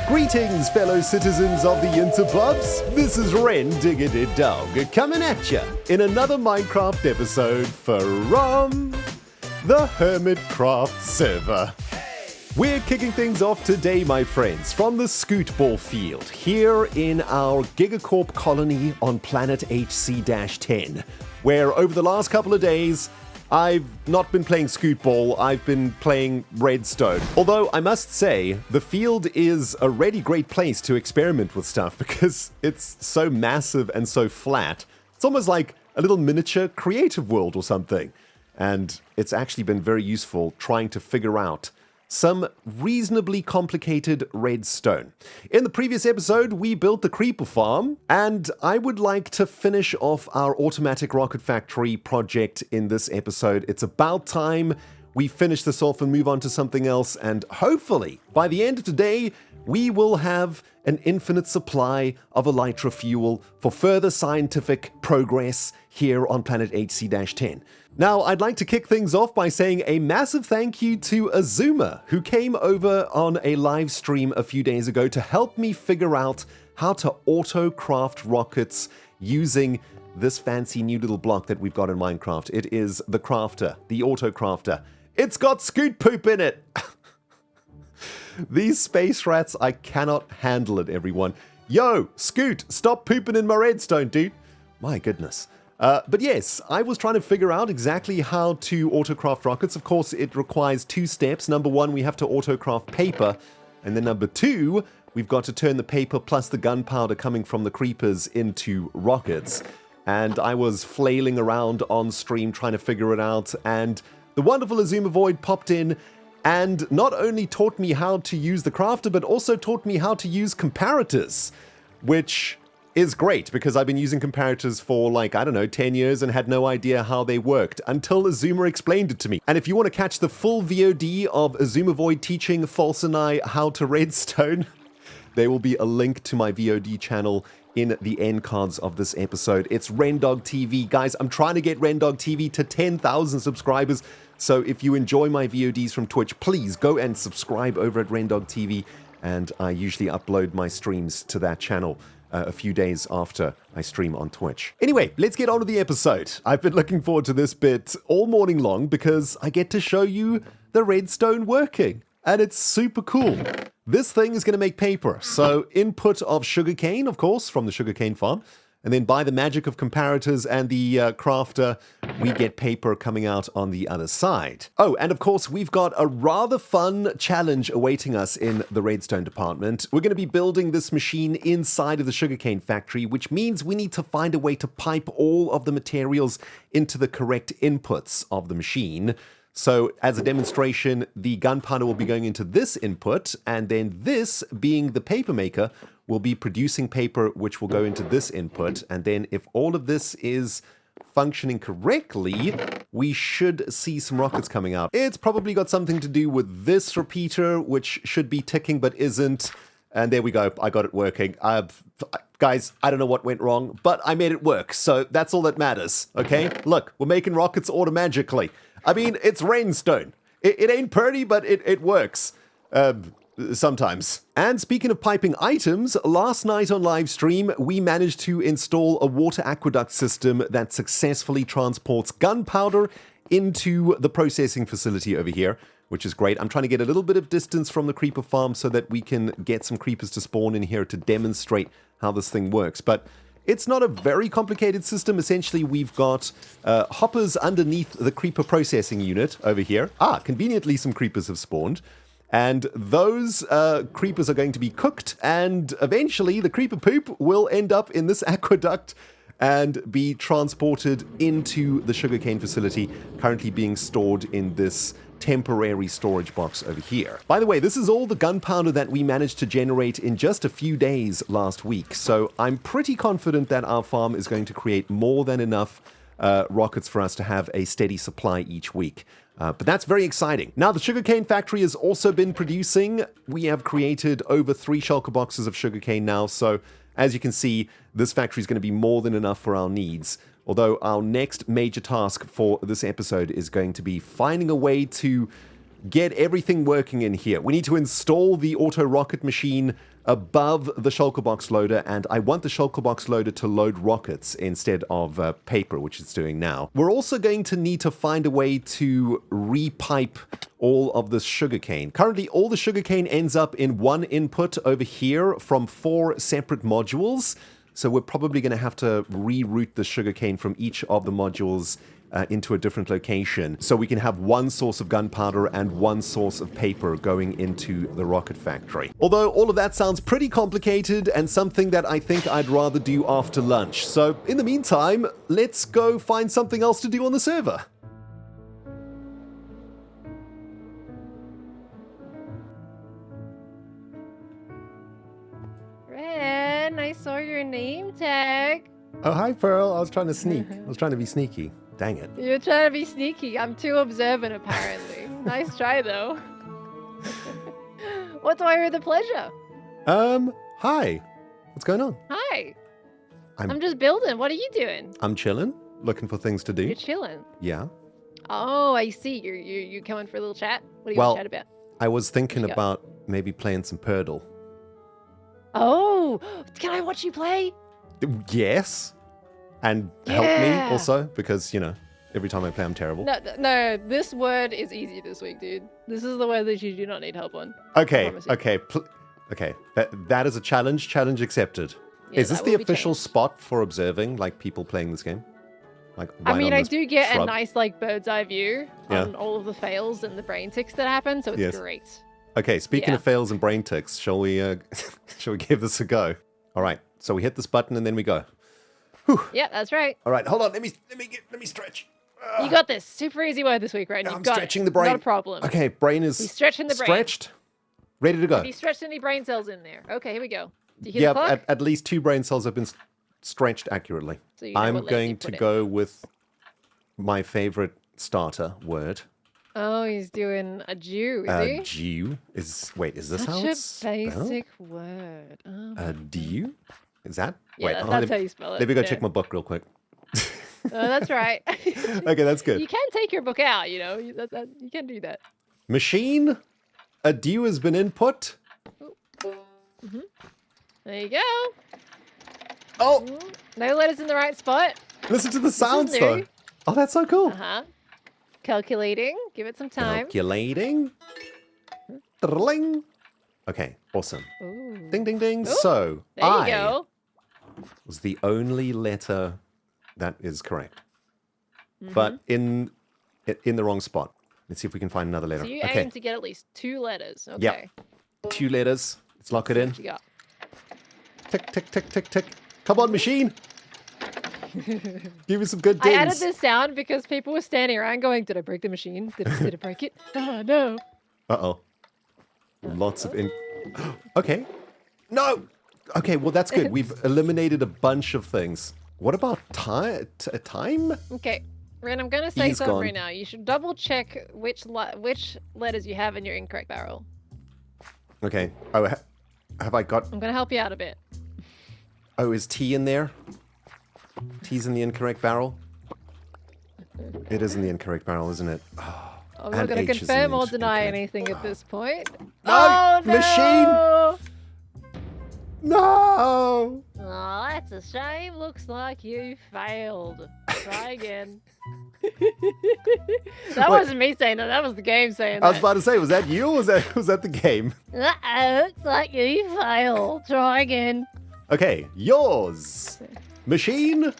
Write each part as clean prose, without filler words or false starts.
Greetings, fellow citizens of the Interbubs. This is Rendog coming at ya in another Minecraft episode from the HermitCraft server. We're kicking things off today, my friends, from the Scootball field here in our GIGACORP colony on planet HC-10, where over the last couple of days, I've not been playing Scootball, I've been playing Redstone. Although, I must say, the field is a really great place to experiment with stuff because it's so massive and so flat. It's almost like a little miniature creative world or something. And it's actually been very useful trying to figure out some reasonably complicated redstone. In the previous episode, we built the creeper farm, and I would like to finish off our automatic rocket factory project in this episode. It's about time we finish this off and move on to something else, and hopefully, by the end of today, we will have an infinite supply of elytra fuel for further scientific progress here on planet HC-10. Now, I'd like to kick things off by saying a massive thank you to Xisuma, who came over on a live stream a few days ago to help me figure out how to auto-craft rockets using this fancy new little block that we've got in Minecraft. It is the crafter, the auto-crafter. It's got scoot poop in it! These space rats, I cannot handle it, everyone. Yo, Scoot, stop pooping in my redstone, dude. My goodness. But yes, I was trying to figure out exactly how to autocraft rockets. Of course, it requires two steps. Number one, we have to autocraft paper. And then number two, we've got to turn the paper plus the gunpowder coming from the creepers into rockets. And I was flailing around on stream trying to figure it out. And the wonderful Xisuma Void popped in and not only taught me how to use the crafter, but also taught me how to use comparators, which is great because I've been using comparators for like, I don't know, 10 years and had no idea how they worked until Xisuma explained it to me. And if you want to catch the full VOD of Xisuma Void teaching False and I how to redstone, there will be a link to my VOD channel in the end cards of this episode. It's Rendog TV. Guys, I'm trying to get Rendog TV to 10,000 subscribers. So if you enjoy my VODs from Twitch, please go and subscribe over at Rendog TV. And I usually upload my streams to that channel a few days after I stream on Twitch. Anyway, let's get on to the episode. I've been looking forward to this bit all morning long because I get to show you the redstone working. And it's super cool. This thing is going to make paper. So input of sugarcane, of course, from the sugarcane farm. And then by the magic of comparators and the crafter, we get paper coming out on the other side. Oh, and of course, we've got a rather fun challenge awaiting us in the redstone department. We're going to be building this machine inside of the sugarcane factory, which means we need to find a way to pipe all of the materials into the correct inputs of the machine. So as a demonstration, the gunpowder will be going into this input, and then this, being the paper maker, will be producing paper, which will go into this input. And then if all of this is functioning correctly, we should see some rockets coming out. It's probably got something to do with this repeater, which should be ticking but isn't. And there we go. I got it working. Guys, I don't know what went wrong, but I made it work. So that's all that matters. Okay? Look, we're making rockets automatically. I mean, it's rainstone. It ain't purdy, but it works. Sometimes. And speaking of piping items, last night on live stream, we managed to install a water aqueduct system that successfully transports gunpowder into the processing facility over here, which is great. I'm trying to get a little bit of distance from the creeper farm so that we can get some creepers to spawn in here to demonstrate how this thing works. But it's not a very complicated system. Essentially, we've got hoppers underneath the creeper processing unit over here. Conveniently, some creepers have spawned. And those creepers are going to be cooked, and eventually the creeper poop will end up in this aqueduct and be transported into the sugarcane facility, currently being stored in this temporary storage box over here. By the way, this is all the gunpowder that we managed to generate in just a few days last week, so I'm pretty confident that our farm is going to create more than enough rockets for us to have a steady supply each week. But that's very exciting. Now, the sugarcane factory has also been producing. We have created over 3 shulker boxes of sugarcane now, so as you can see, this factory is going to be more than enough for our needs. Although our next major task for this episode is going to be finding a way to get everything working in here. We need to install the auto rocket machine above the shulker box loader, and I want the shulker box loader to load rockets instead of paper, which it's doing now. We're also going to need to find a way to repipe all of this sugarcane. Currently, all the sugarcane ends up in one input over here from 4 separate modules. So we're probably going to have to reroute the sugarcane from each of the modules into a different location, so we can have one source of gunpowder and one source of paper going into the rocket factory. Although all of that sounds pretty complicated and something that I think I'd rather do after lunch. So in the meantime, let's go find something else to do on the server. Ren, I saw your name tag. Oh, hi, Pearl. I was trying to sneak. I was trying to be sneaky. Dang it. You're trying to be sneaky. I'm too observant, apparently. Nice try, though. What do I hear the pleasure? Hi. What's going on? Hi. I'm just building. What are you doing? I'm chilling, looking for things to do. You're chilling. Yeah. Oh, I see. You coming for a little chat? What are you want to chat about? I was thinking about maybe playing some Purdle. Oh, can I watch you play? Yes. And help me also, because, you know, every time I play, I'm terrible. No, this word is easy this week, dude. This is the word that you do not need help on. Okay. That is a challenge. Challenge accepted. Yeah, is this the official spot for observing, like, people playing this game? Like, right I mean, I do get shrub? a nice, like, bird's eye view on all of the fails and the brain ticks that happen, so it's great. Okay, speaking of fails and brain ticks, shall we give this a go? All right, so we hit this button and then we go. Whew. Yeah, that's right. All right, hold on. Let me stretch. You got this. Super easy word this week, right? I'm stretching the brain. Not a problem. Okay, brain is stretching the brain. Stretched. Ready to go. Have you stretched any brain cells in there? Okay, here we go. Do you hear the clock? At least 2 brain cells have been stretched accurately. So you know I'm going to go with my favorite starter word. Oh, he's doing a Jew, is he? Jew is this how it's Such a basic word. Oh, a Jew? Is that? Yeah, Wait, that's how you spell it. Let me go check my book real quick. Oh, that's right. Okay, that's good. You can take your book out, you know. You can do that. Machine, a Jew has been input. Mm-hmm. There you go. Oh! No letters in the right spot. Listen to the sounds, though. Oh, that's so cool. Uh-huh. Calculating. Give it some time. Calculating. Dling. Okay, awesome. Ooh. Ding, ding, ding. Ooh, so, there you go. Was the only letter that is correct. But in the wrong spot. Let's see if we can find another letter. So you aim to get at least 2 letters. Okay. Yep. 2 letters. Let's lock it in. What you got? Tick, tick, tick, tick, tick. Come on, machine. Give me some good dings. I added this sound because people were standing around going, did I break the machine? Did I break it? Oh, no. Uh-oh. Lots of Okay. No! Okay, well, that's good. We've eliminated a bunch of things. What about time? Okay. Ren, I'm going to say something right now. You should double check which letters you have in your incorrect barrel. Okay. Oh, have I got... I'm going to help you out a bit. Oh, is T in there? T's in the incorrect barrel? It is in the incorrect barrel, isn't it? Oh, I'm not going to confirm or deny anything at this point. No! Oh, no! Machine! No! Oh, that's a shame. Looks like you failed. Try again. That wasn't me saying that. That was the game saying that. I was about to say, was that you or was that the game? Looks like you failed. Try again. Okay, yours. Machine,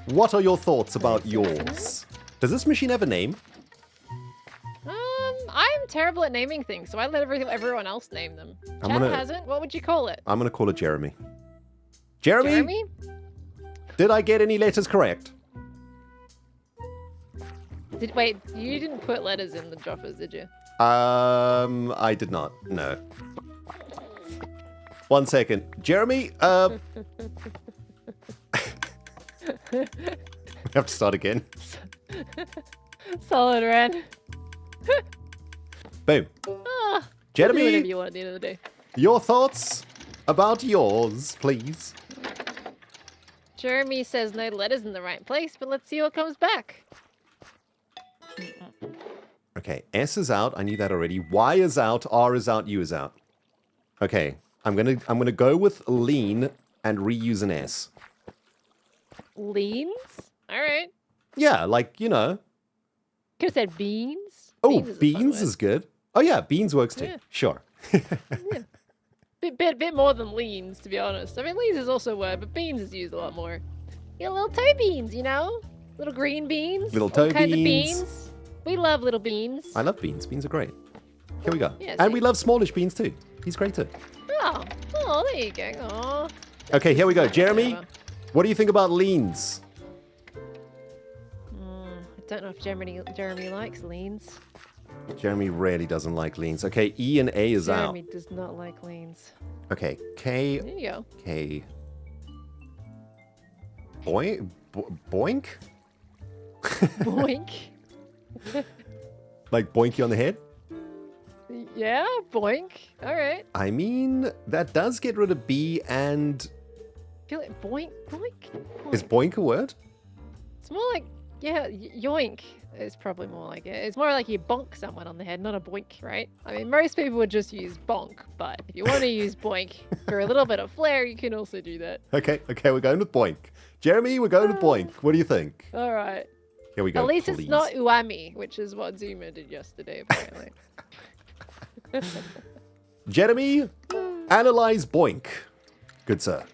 what are your thoughts about yours? Does this machine have a name? I'm terrible at naming things, so I let everyone else name them. Chad hasn't. What would you call it? I'm going to call it Jeremy. Jeremy? Jeremy? Did I get any letters correct? Wait, you didn't put letters in the droppers, did you? I did not. No. 1 second. Jeremy, we have to start again. Solid, Ren. Boom. Jeremy, do whatever you want at the end of the day. Your thoughts about yours, please. Jeremy says no letters in the right place, but let's see what comes back. Okay, S is out. I knew that already. Y is out. R is out. U is out. Okay, I'm gonna go with lean and reuse an S. Leans? All right. Yeah, like, you know. Could have said beans. Oh, beans beans is good. Oh yeah, beans works too. Yeah. Sure. Yeah. Bit more than leans, to be honest. I mean, leans is also a word, but beans is used a lot more. You know, little toe beans, you know? Little green beans. Little toe all kinds of beans. beans. We love little beans. I love beans. Beans are great. Here we go. Yeah, and we love Smallish Beans too. He's great too. Oh, there you go. Aw. Okay, here we go. Jeremy, Whatever. what do you think about leans? I don't know if Jeremy likes leans. Jeremy really doesn't like leans. Okay, E and A is out. Jeremy does not like leans. Okay, K. There you go. K. Boink? Boink? Boink. Like boink you on the head? Yeah, boink. All right. I mean, that does get rid of B and... I feel like boink. Is boink a word? It's more like, yeah, yoink is probably more like it. It's more like you bonk someone on the head, not a boink, right? I mean, most people would just use bonk, but if you want to use boink for a little bit of flair, you can also do that. Okay, we're going with boink. Jeremy, we're going with boink. What do you think? All right. Here we go. At least please. it's not uami, which is what Xisuma did yesterday, apparently. Jeremy, analyze boink. Good sir.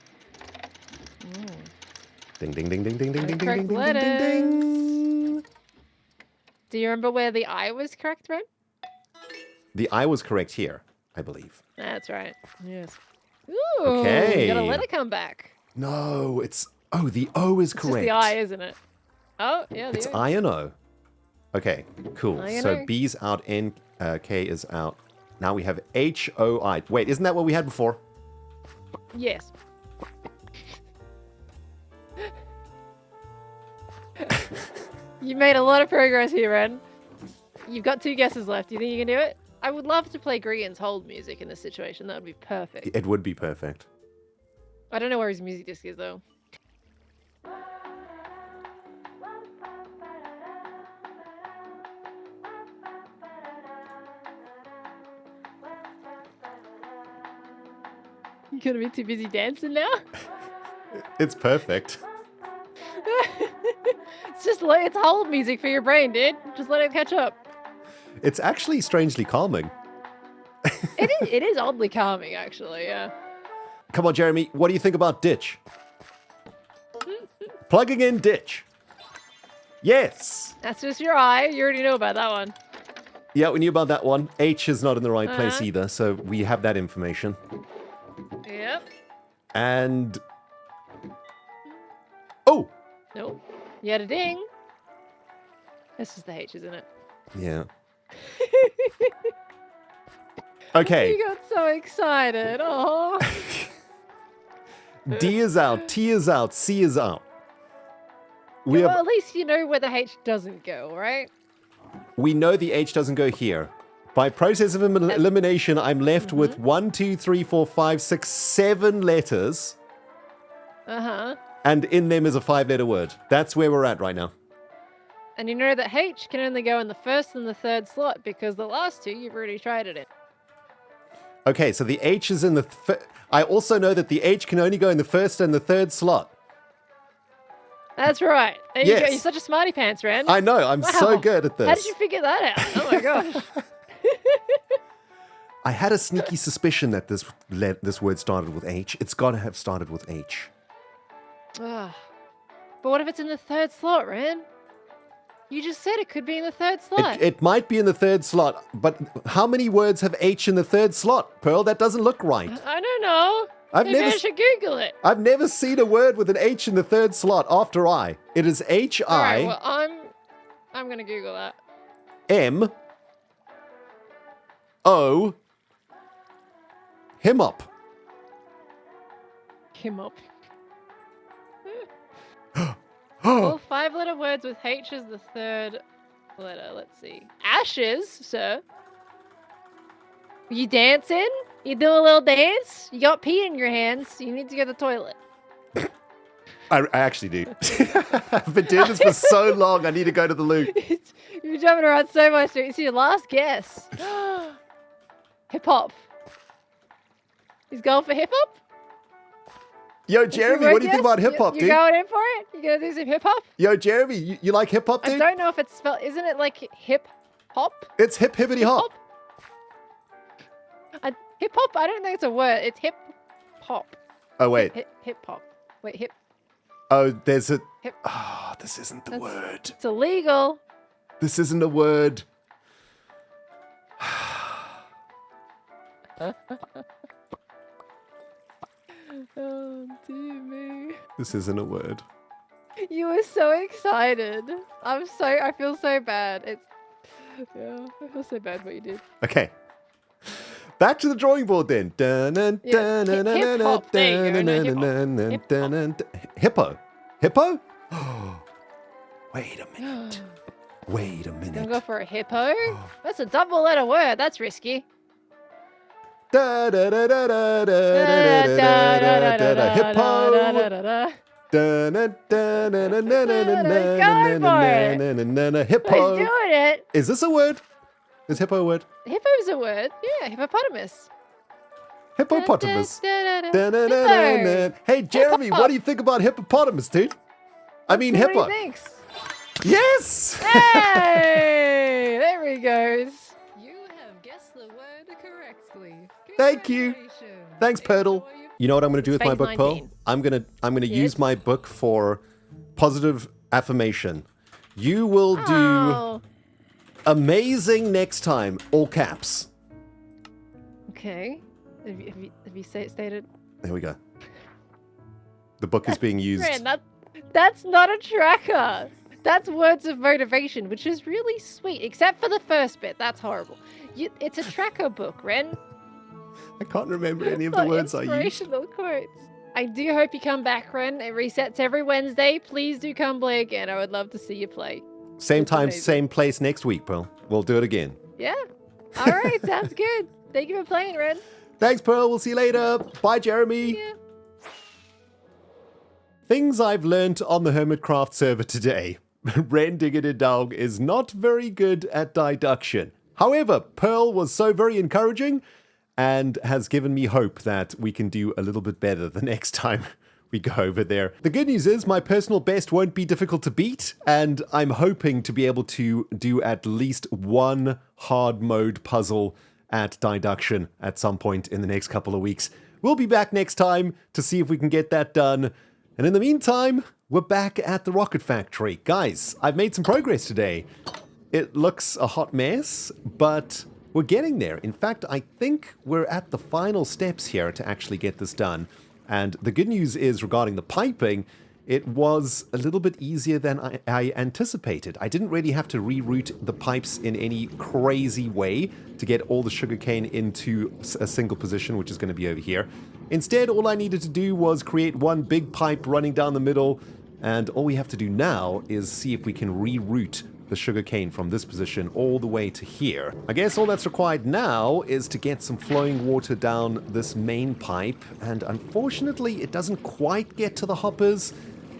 Ding, ding, ding, ding, ding, ding, ding, ding, ding, ding, ding, ding, ding. Do you remember where the I was correct, Ren? The I was correct here, I believe. That's right. Yes. Ooh, Okay. You gotta let it come back. No, it's... Oh, the O is It's correct. just the I, isn't it? Oh, yeah, the It's O. I and O. Okay, cool. I and So O. B's out, N, K is out. Now we have H, O, I. Wait, isn't that what we had before? Yes. You made a lot of progress here, Ren. You've got 2 guesses left. Do you think you can do it? I would love to play Grian's hold music in this situation. That would be perfect. It would be perfect. I don't know where his music disc is, though. You gonna be too busy dancing now? It's perfect. It's just like it's hold music for your brain, dude. Just let it catch up. It's actually strangely calming. It is oddly calming, actually. Yeah. Come on, Jeremy. What do you think about ditch? Plugging in ditch. Yes. That's just your eye. You already know about that one. Yeah, we knew about that one. H is not in the right place either, so we have that information. Yep. And... Oh! Nope. You had a ding. This is the H, isn't it? Yeah. Okay. You got so excited. Oh. D is out, T is out, C is out. We Well, have, at least you know where the H doesn't go, right? we know the H doesn't go here. By process of elimination, I'm left with 1, 2, 3, 4, 5, 6, 7 letters. Uh-huh. And in them is a 5-letter word. That's where we're at right now. And you know that H can only go in the first and the third slot because the last 2 you've already tried it in. Okay, so the H is in the... I also know that the H can only go in the first and the third slot. That's right. There you go. Yes. You're such a smarty pants, Ren. I know, I'm so Wow. good at this. How did you figure that out? Oh my gosh. I had a sneaky suspicion that this word started with H. It's got to have started with H. But what if it's in the third slot, Ren? You just said it could be in the third slot. It might be in the third slot, but how many words have H in the third slot, Pearl? That doesn't look right. I don't know. Maybe I should Google it. I've never seen a word with an H in the third slot after I. It is H All right, I well, I'm gonna Google that. M O him up. Him up. All 5-letter words with H as the third letter. Let's see. Ashes, sir. You dancing? You do a little dance? You got pee in your hands. You need to go to the toilet. I actually do. I've been doing this for so long, I need to go to the loo. You're jumping around so much. It's your last guess. Hip hop. He's going for hip hop? Yo, Jeremy, what do you think about hip hop, dude? You going in for it? You gonna do some hip hop? Yo, Jeremy, you like hip hop, dude? I don't know if it's spelled. Isn't it like hip hop? It's hip hippity hop. Hip hop? I don't think it's a word. It's hip hop. Oh, wait. Hip hop. Wait, hip. Oh, there's a... Hip. Oh, this isn't the word. It's illegal. This isn't a word. Oh, dear me. This isn't a word. You were so excited. I feel so bad. Yeah, I feel so bad what you did. Okay. Back to the drawing board then. Hippo. Hippo? Wait a minute. Wait a minute. Gonna go for a hippo? That's a double letter word. That's risky. Hippo. Hippo. He's doing it. Is this a word? Is hippo a word? Hippo's a word. Yeah, hippopotamus. Hippopotamus. Hippo. Hey, Jeremy, what do you think about hippopotamus, dude? I mean, hippo. What he thinks. Yes! Hey! There he goes. You have guessed the word correctly. Thank you. Thanks, Purtle. You know what I'm going to do with my Space book, Pearl? 19. I'm going to Yes. use my book for positive affirmation. You will do Oh. amazing next time, all caps. Okay. Have you stated? There we go. The book is being used. Ren, that's not a tracker. That's words of motivation, which is really sweet, except for the first bit. That's horrible. It's a tracker book, Ren. I can't remember any of the Not words I used. inspirational quotes. I do hope you come back, Ren. It resets every Wednesday. Please do come play again. I would love to see you play. Same It's time, amazing. same place next week, Pearl. We'll do it again. Yeah. All right. Sounds good. Thank you for playing, Ren. Thanks, Pearl. We'll see you later. Bye, Jeremy. Yeah. Things I've learnt on the HermitCraft server today. Rendog is not very good at Dye-duction. However, Pearl was so very encouraging and has given me hope that we can do a little bit better the next time we go over there. The good news is my personal best won't be difficult to beat, and I'm hoping to be able to do at least one hard mode puzzle at Dye-duction at some point in the next couple of weeks. We'll be back next time to see if we can get that done. And in the meantime, we're back at the rocket factory. Guys, I've made some progress today. It looks a hot mess, but we're getting there. In fact, I think we're at the final steps here to actually get this done. And the good news is regarding the piping, it was a little bit easier than I anticipated. I didn't really have to reroute the pipes in any crazy way to get all the sugarcane into a single position, which is going to be over here. Instead, all I needed to do was create one big pipe running down the middle, and all we have to do now is see if we can reroute the sugarcane from this position all the way to here. I guess all that's required now is to get some flowing water down this main pipe, and unfortunately it doesn't quite get to the hoppers,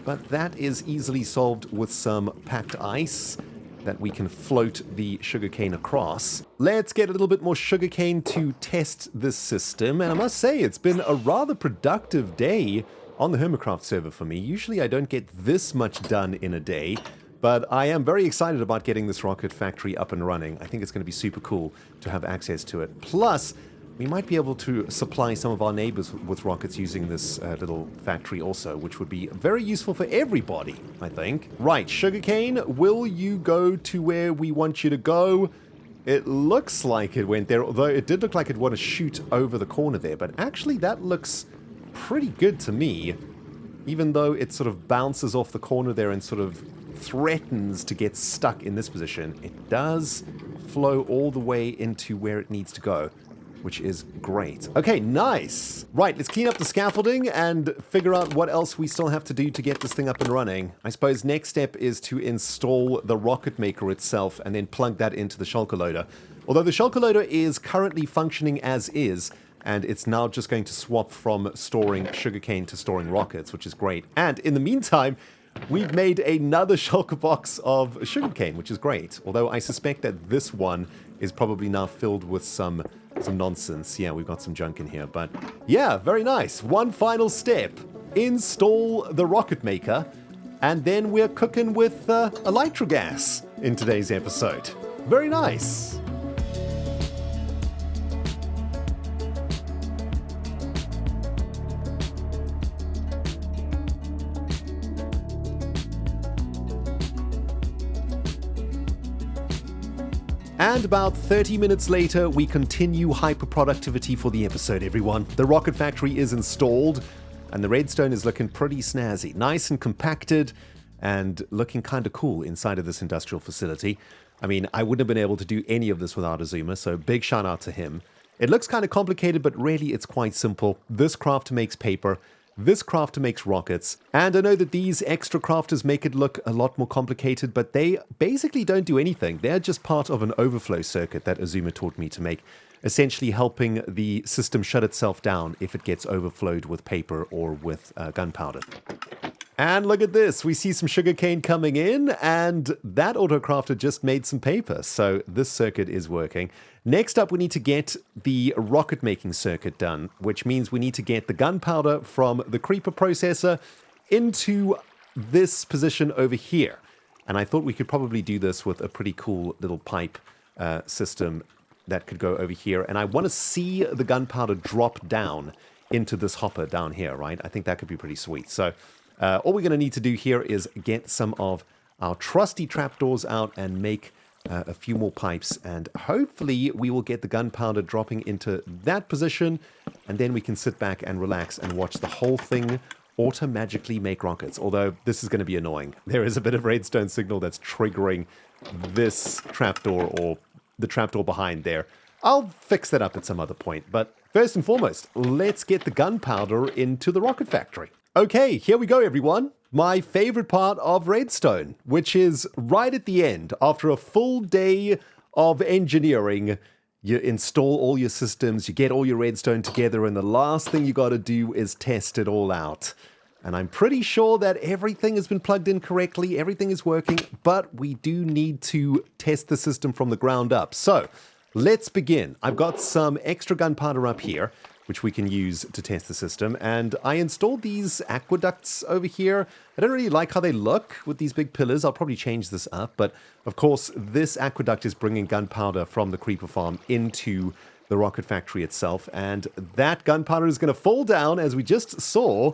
but that is easily solved with some packed ice that we can float the sugarcane across. Let's get a little bit more sugarcane to test this system, and I must say it's been a rather productive day on the HermitCraft server for me. Usually I don't get this much done in a day, but I am very excited about getting this rocket factory up and running. I think it's going to be super cool to have access to it. Plus, we might be able to supply some of our neighbors with rockets using this little factory also, which would be very useful for everybody, I think. Right, sugarcane, will you go to where we want you to go? It looks like it went there, although it did look like it wanted to shoot over the corner there, but actually that looks pretty good to me, even though it sort of bounces off the corner there and sort of threatens to get stuck in this position. It does flow all the way into where it needs to go, which is great. Okay, nice. Right, let's clean up the scaffolding and figure out what else we still have to do to get this thing up and running. I suppose next step is to install the rocket maker itself and then plug that into the shulker loader. Although the shulker loader is currently functioning as is, and it's now just going to swap from storing sugarcane to storing rockets, which is great. And in the meantime, we've made another shulker box of sugarcane, which is great. Although I suspect that this one is probably now filled with some nonsense. Yeah, we've got some junk in here, but yeah, very nice. One final step. Install the rocket maker, and then we're cooking with elytra gas in today's episode. Very nice. And about 30 minutes later, we continue hyperproductivity for the episode, everyone. The rocket factory is installed, and the redstone is looking pretty snazzy. Nice and compacted, and looking kind of cool inside of this industrial facility. I mean, I wouldn't have been able to do any of this without Xisuma, so big shout out to him. It looks kind of complicated, but really it's quite simple. This crafter makes paper. This crafter makes rockets, and I know that these extra crafters make it look a lot more complicated, but they basically don't do anything. They're just part of an overflow circuit that Xisuma taught me to make, essentially helping the system shut itself down if it gets overflowed with paper or with gunpowder. And look at this, we see some sugarcane coming in, and that autocrafter just made some paper, so this circuit is working. Next up, we need to get the rocket making circuit done, which means we need to get the gunpowder from the creeper processor into this position over here. And I thought we could probably do this with a pretty cool little pipe system that could go over here. And I want to see the gunpowder drop down into this hopper down here, right? I think that could be pretty sweet. So all we're going to need to do here is get some of our trusty trapdoors out and make a few more pipes, and hopefully we will get the gunpowder dropping into that position, and then we can sit back and relax and watch the whole thing auto-magically make rockets. Although this is going to be annoying. There is a bit of redstone signal that's triggering this trapdoor, or the trapdoor behind there. I'll fix that up at some other point, but first and foremost, let's get the gunpowder into the rocket factory. Okay, here we go, everyone. My favorite part of redstone, which is right at the end. After a full day of engineering, you install all your systems, you get all your redstone together, and the last thing you got to do is test it all out. And I'm pretty sure that everything has been plugged in correctly, everything is working, but we do need to test the system from the ground up. So let's begin. I've got some extra gunpowder up here, which we can use to test the system. And I installed these aqueducts over here. I don't really like how they look with these big pillars. I'll probably change this up. But of course, this aqueduct is bringing gunpowder from the creeper farm into the rocket factory itself. And that gunpowder is going to fall down, as we just saw,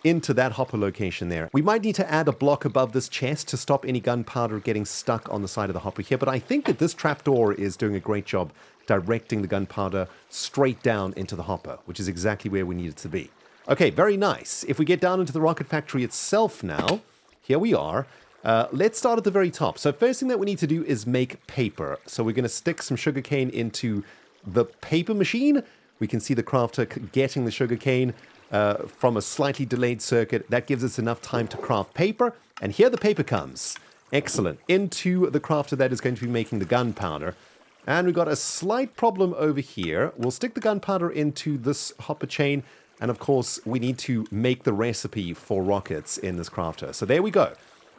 into that hopper location there. We might need to add a block above this chest to stop any gunpowder getting stuck on the side of the hopper here. But I think that this trapdoor is doing a great job directing the gunpowder straight down into the hopper, which is exactly where we need it to be. Okay, very nice. If we get down into the rocket factory itself now, here we are. Let's start at the very top. So first thing that we need to do is make paper. So we're going to stick some sugarcane into the paper machine. We can see the crafter getting the sugarcane from a slightly delayed circuit. That gives us enough time to craft paper. And here the paper comes. Excellent. Into the crafter that is going to be making the gunpowder. And we've got a slight problem over here. We'll stick the gunpowder into this hopper chain. And of course, we need to make the recipe for rockets in this crafter. So there we go.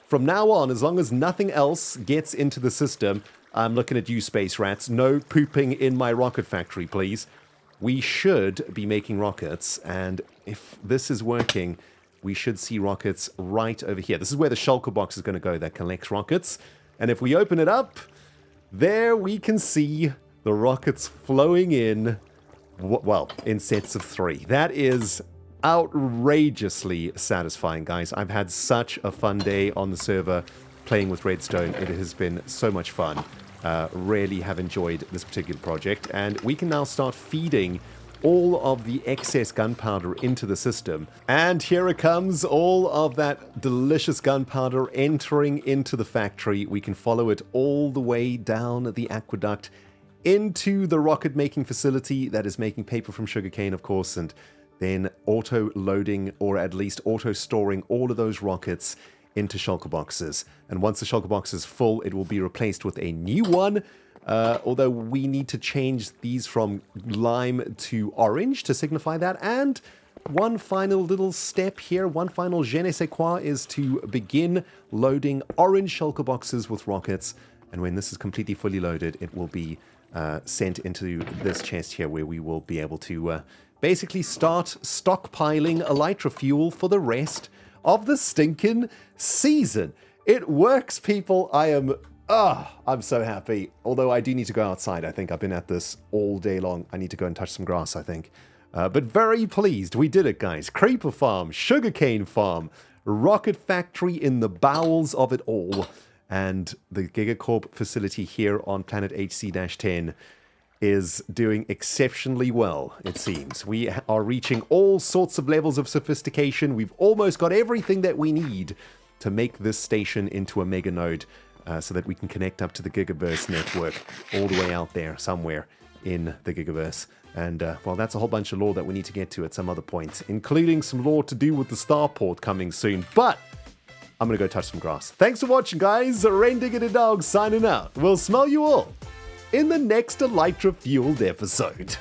From now on, as long as nothing else gets into the system, I'm looking at you, space rats. No pooping in my rocket factory, please. We should be making rockets. And if this is working, we should see rockets right over here. This is where the shulker box is going to go that collects rockets. And if we open it up, there we can see the rockets flowing in, well, in sets of 3. That is outrageously satisfying, guys. I've had such a fun day on the server playing with redstone. It has been so much fun. Really have enjoyed this particular project. And we can now start feeding all of the excess gunpowder into the system. And here it comes, all of that delicious gunpowder entering into the factory. We can follow it all the way down the aqueduct into the rocket making facility that is making paper from sugarcane, of course, and then auto-loading, or at least auto-storing all of those rockets into shulker boxes. And once the shulker box is full, it will be replaced with a new one. although we need to change these from lime to orange to signify that. And one final little step here, one final je ne sais quoi, is to begin loading orange shulker boxes with rockets. And when this is completely fully loaded, it will be sent into this chest here, where we will be able to basically start stockpiling elytra fuel for the rest of the stinking season. It works, people. I'm so happy. Although I do need to go outside. I think I've been at this all day long. I need to go and touch some grass, I think. But very pleased. We did it, guys. Creeper farm, sugarcane farm, rocket factory in the bowels of it all. And the GigaCorp facility here on planet HC-10 is doing exceptionally well, it seems. We are reaching all sorts of levels of sophistication. We've almost got everything that we need to make this station into a mega node, so that we can connect up to the Gigaverse network all the way out there somewhere in the Gigaverse. And, well, that's a whole bunch of lore that we need to get to at some other point, including some lore to do with the starport coming soon. But I'm going to go touch some grass. Thanks for watching, guys. Rendog and Dog signing out. We'll smell you all in the next elytra-fueled episode.